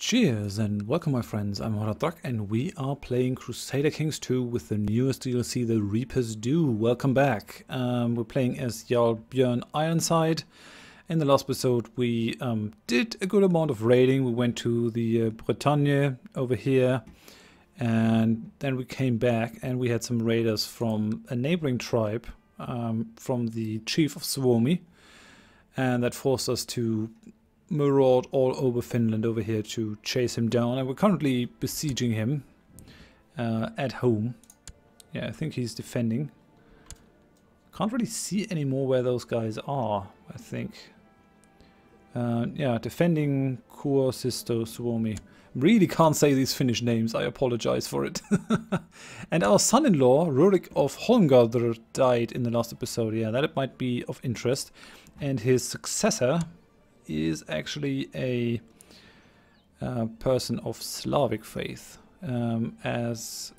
Cheers and welcome my friends, I'm Horath and we are playing Crusader Kings II with the newest DLC, the Reaper's Due. Welcome back. We're playing as Jarl Björn Ironside. In the last episode we did a good amount of raiding. We went to the Bretagne over here and then we came back and we had some raiders from a neighboring tribe, from the chief of Suomi, and that forced us to maraud all over Finland over here to chase him down, and we're currently besieging him at home. Yeah, I think he's defending. Can't really see anymore where those guys are, I think. Yeah, defending Crusader Suomi. Really can't say these Finnish names, I apologize for it. And our son-in-law, Rurik of Holmgardr, died in the last episode. Yeah, that might be of interest. And his successor is actually a person of Slavic faith, as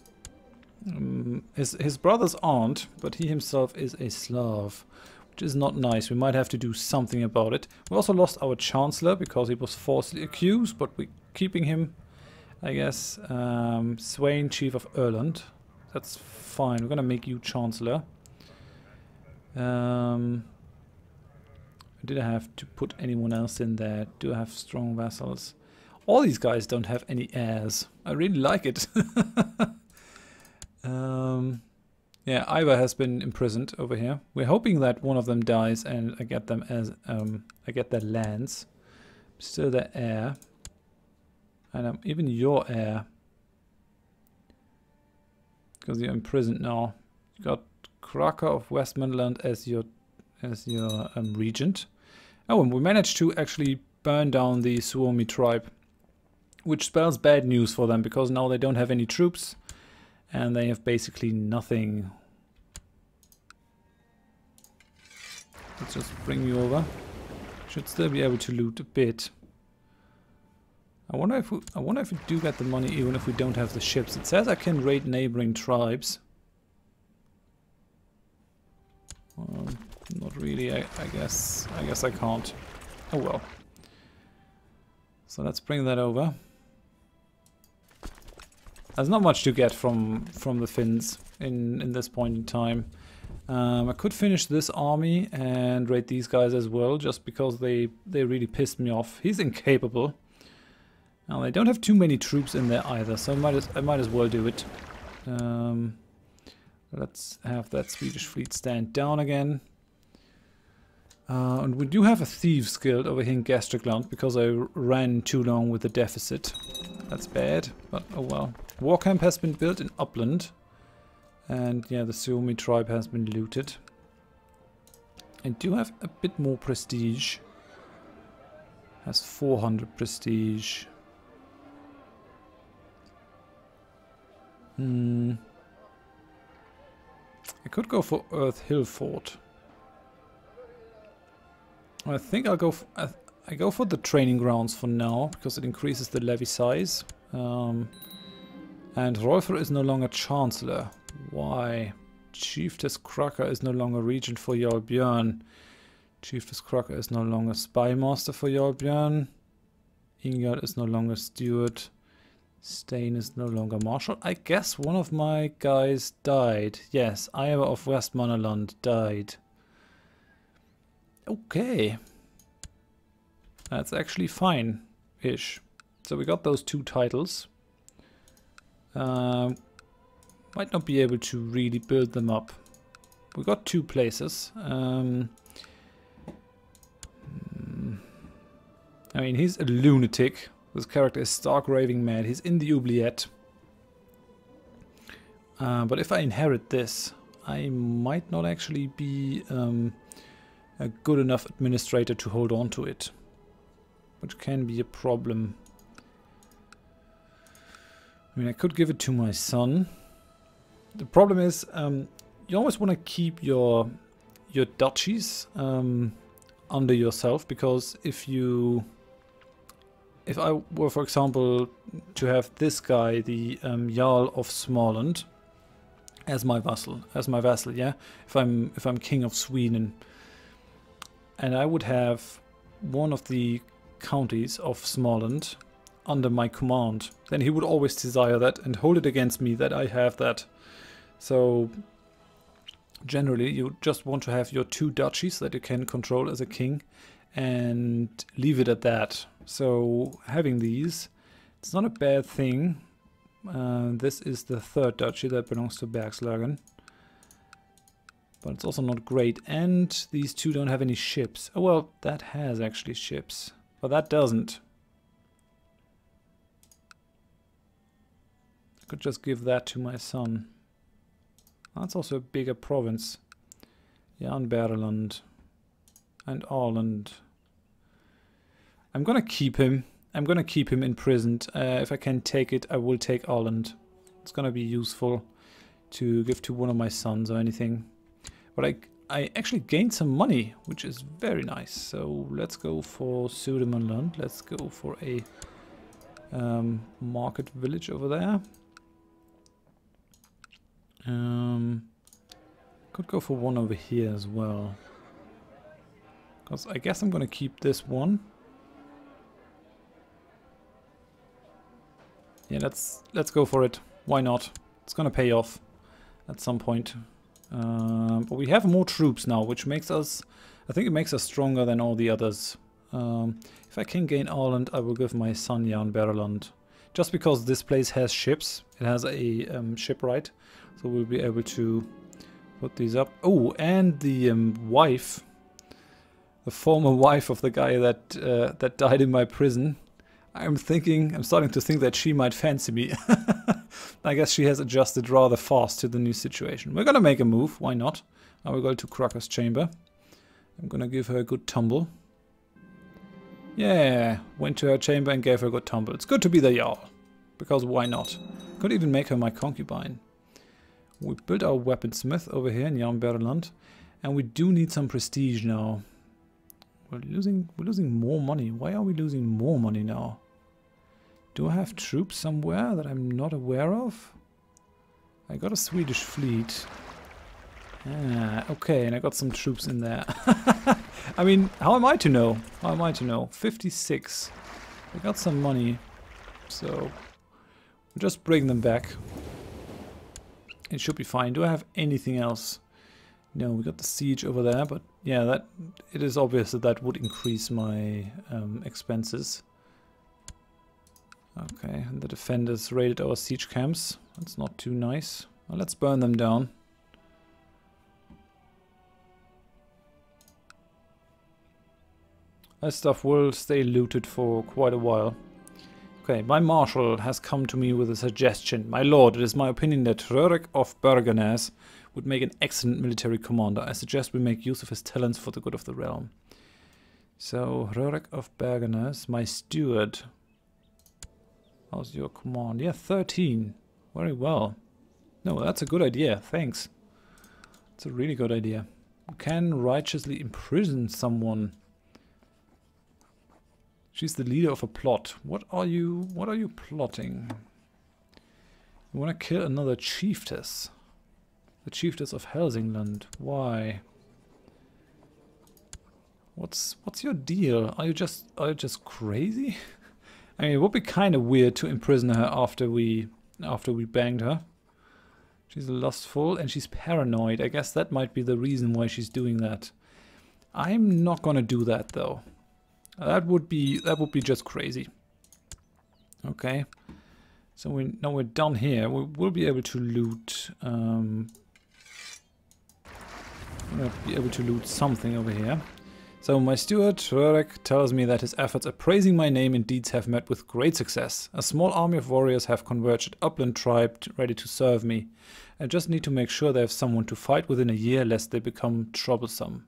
his brothers aren't, but he himself is a Slav, which is not nice. We might have to do something about it. We also lost our Chancellor because he was falsely accused, but we're keeping him, I guess. Swain, Chief of Erland. That's fine. We're gonna make you Chancellor. Did I have to put anyone else in there? Do I have strong vassals? All these guys don't have any heirs. I really like it. Yeah, Ivar has been imprisoned over here. We're hoping that one of them dies and I get them as I get their lands. Still their heir. And I'm even your heir. Because you're imprisoned now. You got Kraka of Westmanland as your regent. Oh, and we managed to actually burn down the Suomi tribe, which spells bad news for them because now they don't have any troops and they have basically nothing. Let's just bring you over. Should still be able to loot a bit. I wonder if we do get the money even if we don't have the ships. It says I can raid neighboring tribes. Not really, I guess I can't. Oh well. So let's bring that over. There's not much to get from the Finns in this point in time. I could finish this army and raid these guys as well, just because they really pissed me off. He's incapable. Now they don't have too many troops in there either, so I might as well do it. Let's have that Swedish fleet stand down again. And we do have a Thieves Guild over here in Gästrikland because I ran too long with the deficit. That's bad, but oh well. War camp has been built in Upland. And yeah, the Suomi tribe has been looted. I do have a bit more prestige. Has 400 prestige. I could go for Earth Hill Fort. I think I'll go. I go for the training grounds for now because it increases the levy size. And Rolfer is no longer Chancellor. Why? Chiefess Kraka is no longer regent for Jarl Björn. Chiefess Kraka is no longer spy master for Jarl Björn. Ingard is no longer steward. Stain is no longer marshal. I guess one of my guys died. Yes, Ivar of Westmanland died. Okay. That's actually fine-ish. So we got those two titles. Might not be able to really build them up. We got two places. I mean, he's a lunatic. This character is stark raving mad. He's in the oubliette. But if I inherit this, I might not actually be a good enough administrator to hold on to it, which can be a problem. I mean, I could give it to my son. The problem is, you always want to keep your duchies under yourself, because if I were, for example, to have this guy, the Jarl of Småland, as my vassal, yeah. If I'm king of Sweden, and I would have one of the counties of Småland under my command, then he would always desire that and hold it against me that I have that. So generally you just want to have your 2 duchies that you can control as a king and leave it at that. So having these, it's not a bad thing. This is the 3rd duchy that belongs to Bergslagen. But it's also not great. And these 2 don't have any ships. Oh well, that has actually ships. But that doesn't. I could just give that to my son. That's also a bigger province. Jan Berland. And Aland. I'm gonna keep him. I'm gonna keep him imprisoned. If I can take it, I will take Aland. It's gonna be useful to give to one of my sons or anything. But I actually gained some money, which is very nice. So let's go for Sudermanland. Let's go for a market village over there. Could go for one over here as well. Because I guess I'm gonna keep this one. Yeah, let's go for it. Why not? It's gonna pay off at some point. But we have more troops now, which makes us... I think it makes us stronger than all the others. If I can gain Ireland, I will give my son Jan Berland. Just because this place has ships. It has a shipwright. So we'll be able to put these up. Oh, and the wife... The former wife of the guy that that died in my prison. I'm starting to think that she might fancy me. I guess she has adjusted rather fast to the new situation. We're gonna make a move, why not? I will go to Crocker's chamber. I'm gonna give her a good tumble. Yeah, went to her chamber and gave her a good tumble. It's good to be the Jarl, because why not? Could even make her my concubine. We built our weaponsmith over here in Jan Berland, and we do need some prestige now. We're losing more money. Why are we losing more money now? Do I have troops somewhere that I'm not aware of? I got a Swedish fleet. Ah, okay, and I got some troops in there. I mean, how am I to know? How am I to know? 56. I got some money. So, we'll just bring them back. It should be fine. Do I have anything else? No, we got the siege over there, but yeah, that it is obvious that that would increase my expenses. Okay, and the defenders raided our siege camps. That's not too nice. Well, let's burn them down. That stuff will stay looted for quite a while. Okay, my marshal has come to me with a suggestion. My lord, it is my opinion that Rörik of Bergenäs would make an excellent military commander. I suggest we make use of his talents for the good of the realm. So, Rörik of Bergenäs, my steward. How's your command? Yeah, 13. Very well. No, that's a good idea. Thanks. It's a really good idea. We can righteously imprison someone. She's the leader of a plot. What are you plotting? You want to kill another chiefess. The chiefess of Helsingland. Why? What's your deal? Are you just crazy? I mean, it would be kind of weird to imprison her after we banged her. She's lustful and she's paranoid. I guess that might be the reason why she's doing that. I'm not gonna do that though. That would be just crazy. Okay. So now we're done here. We'll be able to loot. We'll be able to loot something over here. So my steward, Rörik, tells me that his efforts at praising my name and deeds have met with great success. A small army of warriors have converged at Upland tribe ready to serve me. I just need to make sure they have someone to fight within a year lest they become troublesome.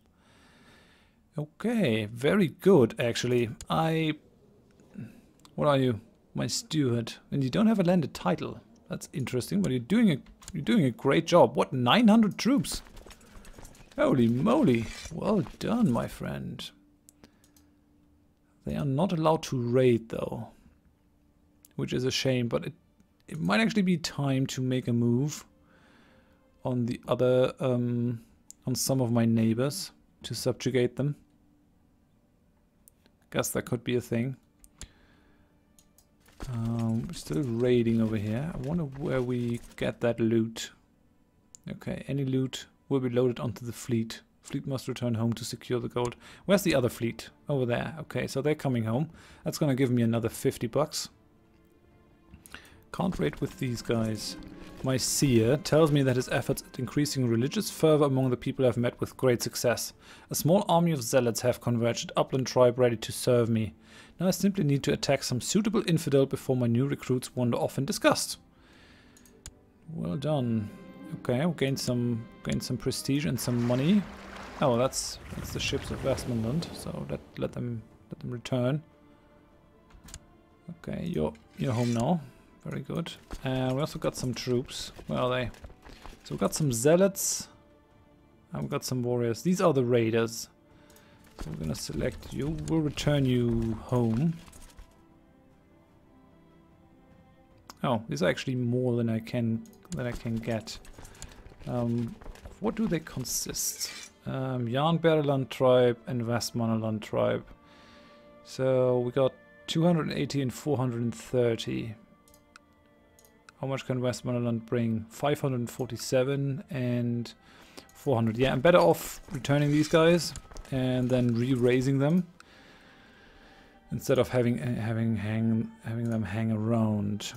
Okay, very good actually. What are you? My steward. And you don't have a landed title. That's interesting, but you're doing a great job. What, 900 troops? Holy moly. Well done, my friend. They are not allowed to raid, though. Which is a shame, but it might actually be time to make a move on the other, on some of my neighbors to subjugate them. Guess that could be a thing. we're still raiding over here. I wonder where we get that loot. Okay, any loot will be loaded onto the fleet. Fleet must return home to secure the gold. Where's the other fleet? Over there. Okay, so they're coming home. That's gonna give me another 50 bucks. Can't raid with these guys. My seer tells me that his efforts at increasing religious fervor among the people have met with great success. A small army of zealots have converged at upland tribe ready to serve me. Now I simply need to attack some suitable infidel before my new recruits wander off in disgust. Well done. Okay, we'll gain some prestige and some money. Oh, that's the ships of Westmoreland, so let them return. Okay, you're home now. Very good. And we also got some troops. Where are they? So we got some zealots. And we got some warriors. These are the raiders. So we're gonna select you. We'll return you home. Oh, these are actually more than I can get. What do they consist? Jarl tribe and Westmoreland tribe. So we got 280 and 430. How much can Westmoreland bring? 547 and 400. Yeah, I'm better off returning these guys and then re-raising them instead of having them hang around.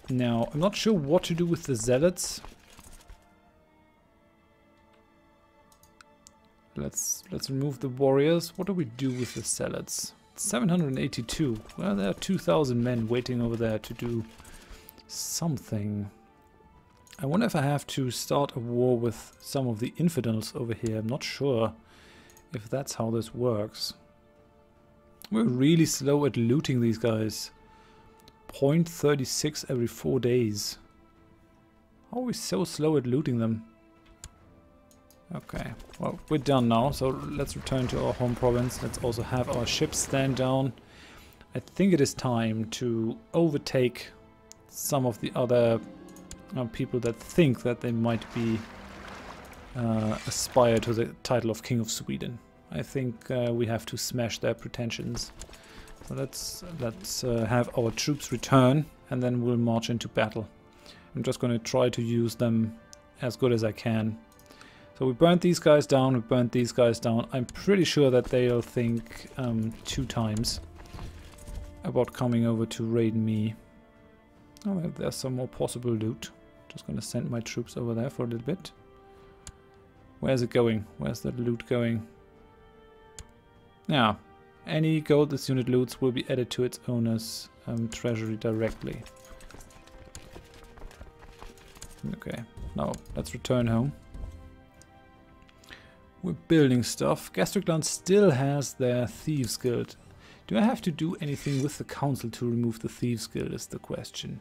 Now, I'm not sure what to do with the zealots. Let's remove the warriors. What do we do with the zealots? 782. Well, there are 2,000 men waiting over there to do something. I wonder if I have to start a war with some of the infidels over here. I'm not sure if that's how this works. We're really slow at looting these guys. 0.36 every 4 days. How are we so slow at looting them? Okay, well, we're done now, so let's return to our home province. Let's also have our ships stand down. I think it is time to overtake some of the other people that think that they might be aspire to the title of King of Sweden. I think we have to smash their pretensions. So let's have our troops return and then we'll march into battle. I'm just going to try to use them as good as I can. So we burnt these guys down, we burnt these guys down. I'm pretty sure that they'll think 2 times about coming over to raid me. Oh, there's some more possible loot. Just gonna send my troops over there for a little bit. Where's it going? Where's that loot going? Yeah, any gold this unit loots will be added to its owner's treasury directly. Okay, now let's return home. We're building stuff. Gastricland still has their Thieves Guild. Do I have to do anything with the council to remove the Thieves Guild is the question.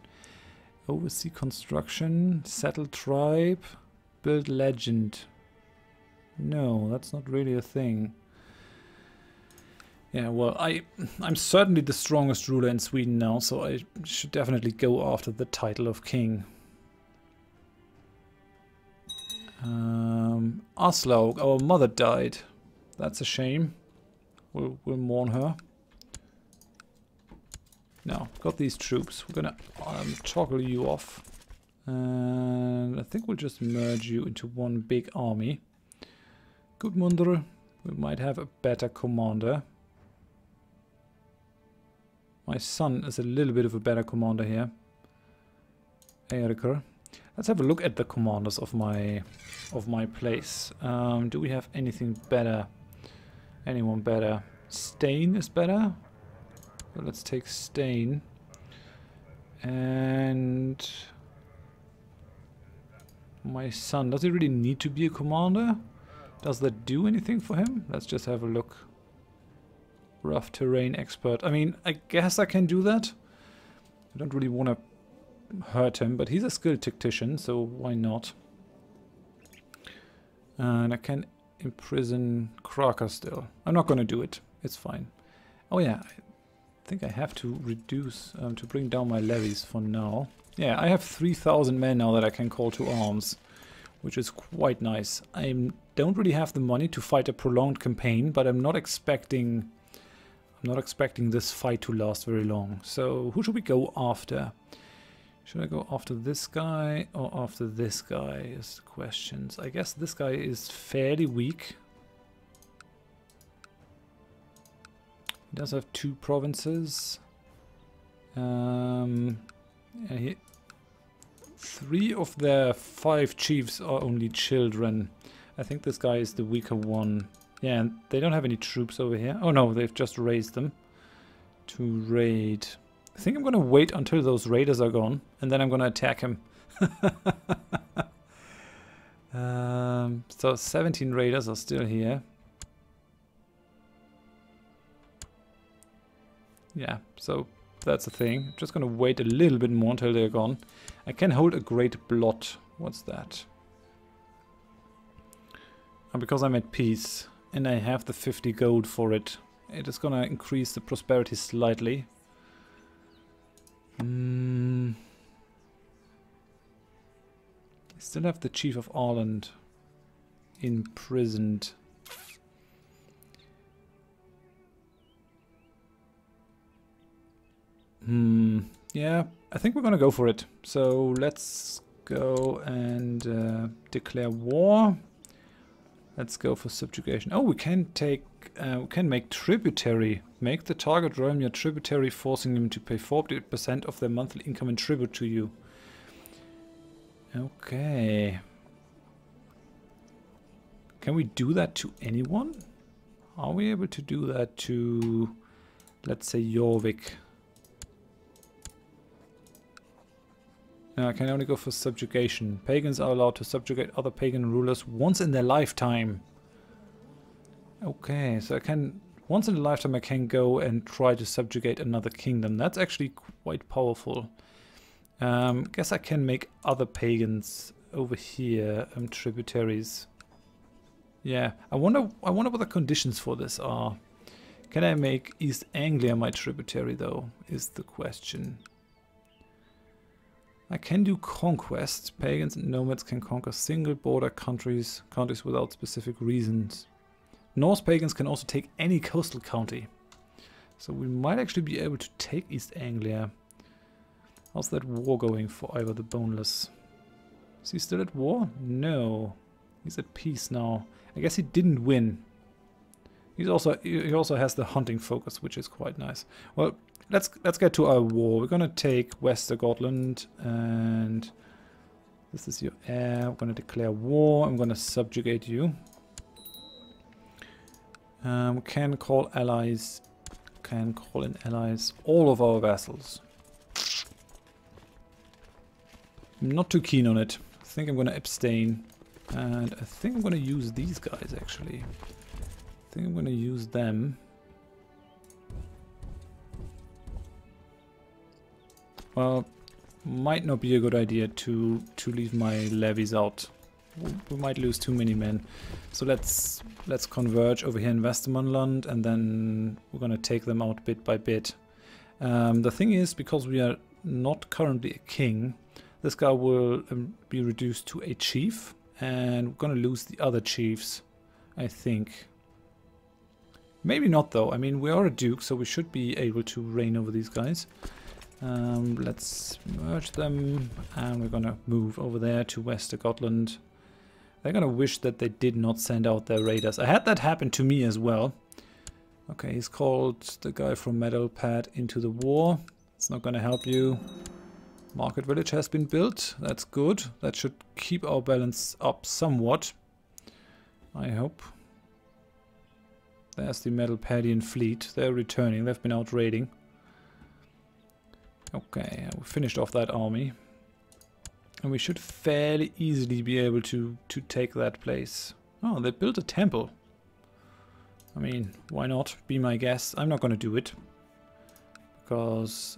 Oversee construction, settle tribe, build legend. No, that's not really a thing. Yeah, well, I'm certainly the strongest ruler in Sweden now, so I should definitely go after the title of king. Aslaug, our mother died. That's a shame. We'll mourn her. Now, got these troops. We're gonna toggle you off. And I think we'll just merge you into one big army. Gudmundur, we might have a better commander. My son is a little bit of a better commander here. Eirikur. Let's have a look at the commanders of my place. Do we have anything better? Anyone better? Stain is better. So let's take Stain. And my son, does he really need to be a commander? Does that do anything for him? Let's just have a look. Rough terrain expert. I mean, I guess I can do that. I don't really want to hurt him, but he's a skilled tactician, so why not? And I can imprison Kraka still. I'm not going to do it. It's fine. Oh yeah, I think I have to reduce, to bring down my levies for now. Yeah, I have 3,000 men now that I can call to arms, which is quite nice. I don't really have the money to fight a prolonged campaign, but I'm not expecting I'm not expecting this fight to last very long. So who should we go after? Should I go after this guy or after this guy is the question. I guess this guy is fairly weak. He does have 2 provinces. And 3 of their 5 chiefs are only children. I think this guy is the weaker one. Yeah, and they don't have any troops over here. Oh no, they've just raised them to raid. I think I'm gonna wait until those raiders are gone, and then I'm gonna attack him. So 17 raiders are still here. Yeah, so that's the thing. Just gonna wait a little bit more until they're gone. I can hold a great blot. What's that? And because I'm at peace and I have the 50 gold for it, it is gonna increase the prosperity slightly. I still have the Chief of Ireland imprisoned. Yeah, I think we're gonna go for it. So let's go and declare war. Let's go for subjugation. Oh, we can take, we can make tributary. Make the target realm your tributary, forcing them to pay 40% of their monthly income in tribute to you. Okay. Can we do that to anyone? Are we able to do that to, let's say, Jorvik? No, I can only go for subjugation. Pagans are allowed to subjugate other pagan rulers once in their lifetime. Okay, so I can, once in a lifetime I can go and try to subjugate another kingdom. That's actually quite powerful. Guess I can make other pagans over here tributaries. Yeah, I wonder what the conditions for this are. Can I make East Anglia my tributary though, is the question. I can do conquest. Pagans and nomads can conquer single border countries without specific reasons. Norse pagans can also take any coastal county. So we might actually be able to take East Anglia. How's that war going for Ivar the Boneless? Is he still at war? No. He's at peace now. I guess he didn't win. He also has the hunting focus, which is quite nice. Well, let's get to our war. We're gonna take Westergotland, and this is your heir. I'm gonna declare war. I'm gonna subjugate you. We can call allies. Can call in allies. All of our vassals. I'm not too keen on it. I think I'm gonna abstain, and I think I'm gonna use these guys actually. I think I'm gonna use them. Well, might not be a good idea to leave my levies out. We might lose too many men. So let's converge over here in Westermanland, and then we're gonna take them out bit by bit. The thing is, because we are not currently a king, this guy will be reduced to a chief, and we're gonna lose the other chiefs, I think. Maybe not though. I mean, we are a duke, so we should be able to reign over these guys. Let's merge them, and we're gonna move over there to Westergotland. They're gonna wish that they did not send out their raiders. I had that happen to me as well. Okay, he's called the guy from Metalpad into the war. It's not gonna help you. Market village has been built. That's good. That should keep our balance up somewhat, I hope. There's the Metalpadian fleet. They're returning. They've been out raiding. Okay, we finished off that army. And we should fairly easily be able to take that place. Oh, they built a temple. I mean, why not? Be my guest. I'm not going to do it. Because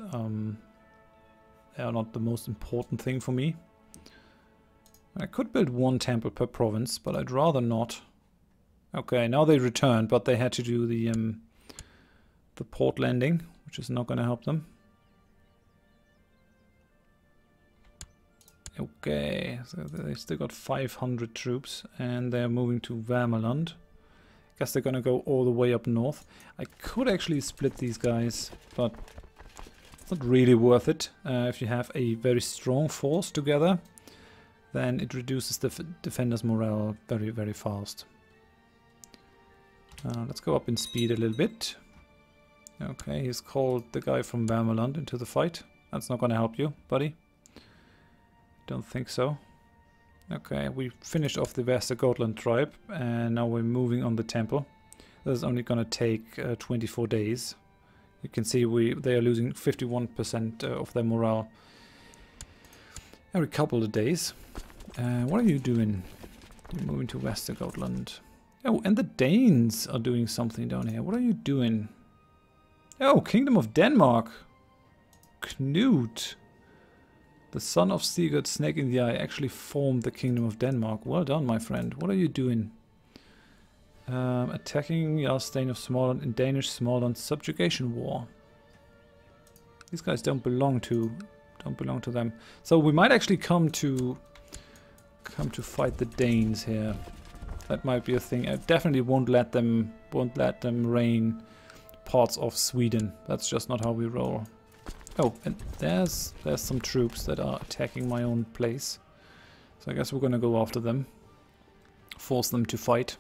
they are not the most important thing for me. I could build one temple per province, but I'd rather not. Okay, now they returned, but they had to do the port landing, which is not going to help them. Okay, so they still got 500 troops, and they're moving to Vermland. Guess they're gonna go all the way up north. I could actually split these guys, but it's not really worth it. If you have a very strong force together, then it reduces the defender's morale very, very fast. Let's go up in speed a little bit. Okay, he's called the guy from Vermland into the fight. That's not gonna help you, buddy. Don't think so. Okay, we finished off the Västergötland tribe, and now we're moving on the temple. This is only gonna take 24 days. You can see they are losing 51% of their morale every couple of days. What are you doing? You're moving to Västergötland. Oh, and the Danes are doing something down here. What are you doing? Oh, Kingdom of Denmark. Knut, the son of Sigurd Snake in the Eye, actually formed the Kingdom of Denmark. Well done, my friend. What are you doing? Attacking Jarlstein of Småland in Danish Småland subjugation war. These guys don't belong to them. So we might actually come to fight the Danes here. That might be a thing. I definitely won't let them reign parts of Sweden. That's just not how we roll. Oh, and there's some troops that are attacking my own place. So I guess we're gonna go after them. Force them to fight.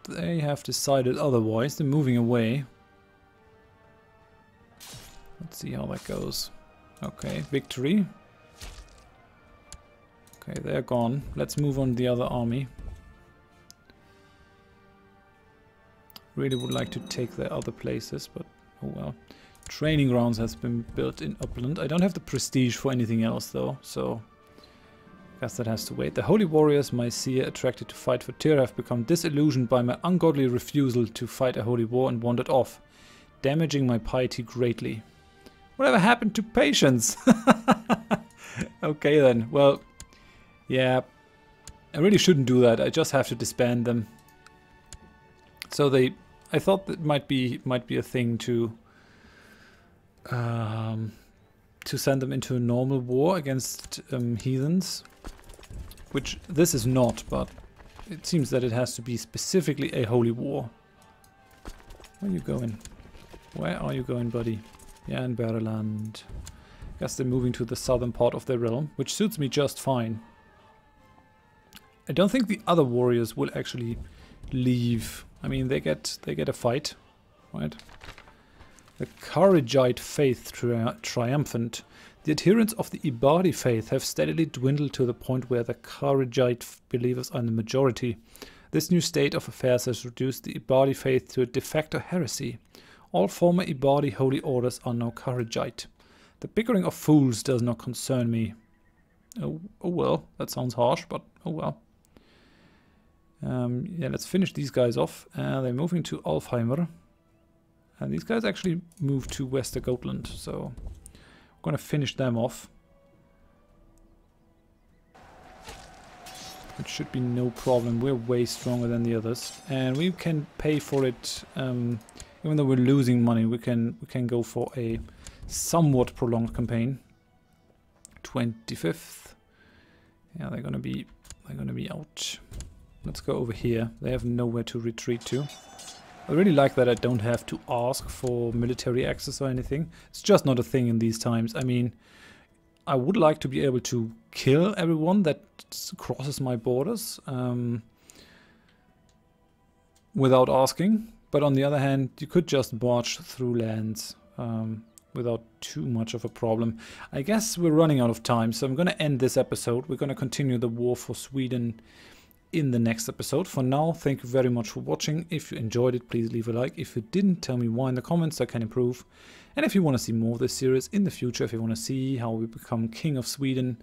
They have decided otherwise. They're moving away. Let's see how that goes. Okay, victory. Okay, they're gone. Let's move on the other army. Really would like to take their other places, but oh well. Training grounds has been built in Upland. I don't have the prestige for anything else though, so I guess that has to wait. The holy warriors my seer attracted to fight for Tyr have become disillusioned by my ungodly refusal to fight a holy war and wandered off, damaging my piety greatly. Whatever happened to patience? Okay then, well, yeah, I really shouldn't do that. I just have to disband them. So I thought that might be a thing to send them into a normal war against heathens, which this is not, but it seems that it has to be specifically a holy war. Where are you going? Where are you going, buddy? Yeah, in Berland. Guess they're moving to the southern part of their realm, which suits me just fine. I don't think the other warriors will actually leave. I mean, they get a fight, right? The Kharijite faith triumphant. The adherents of the Ibadi faith have steadily dwindled to the point where the Kharijite believers are in the majority. This new state of affairs has reduced the Ibadi faith to a de facto heresy. All former Ibadi holy orders are now Kharijite. The bickering of fools does not concern me. Oh well, that sounds harsh, but oh well. Yeah, let's finish these guys off. They're moving to Alfheimer. And these guys actually moved to Västergötland, so I'm gonna finish them off. It should be no problem. We're way stronger than the others, and we can pay for it. Even though we're losing money, we can go for a somewhat prolonged campaign. 25th. Yeah, they're gonna be out. Let's go over here. They have nowhere to retreat to. I really like that I don't have to ask for military access or anything. It's just not a thing in these times. I mean, I would like to be able to kill everyone that crosses my borders without asking. But on the other hand, you could just march through lands without too much of a problem. I guess we're running out of time, so I'm going to end this episode. We're going to continue the war for Sweden in the next episode. For now, thank you very much for watching. If you enjoyed it, please leave a like. If you didn't, tell me why in the comments so I can improve. And if you want to see more of this series in the future, if you want to see how we become King of Sweden,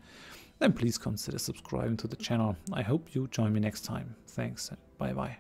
then please consider subscribing to the channel. I hope you join me next time. Thanks and bye bye.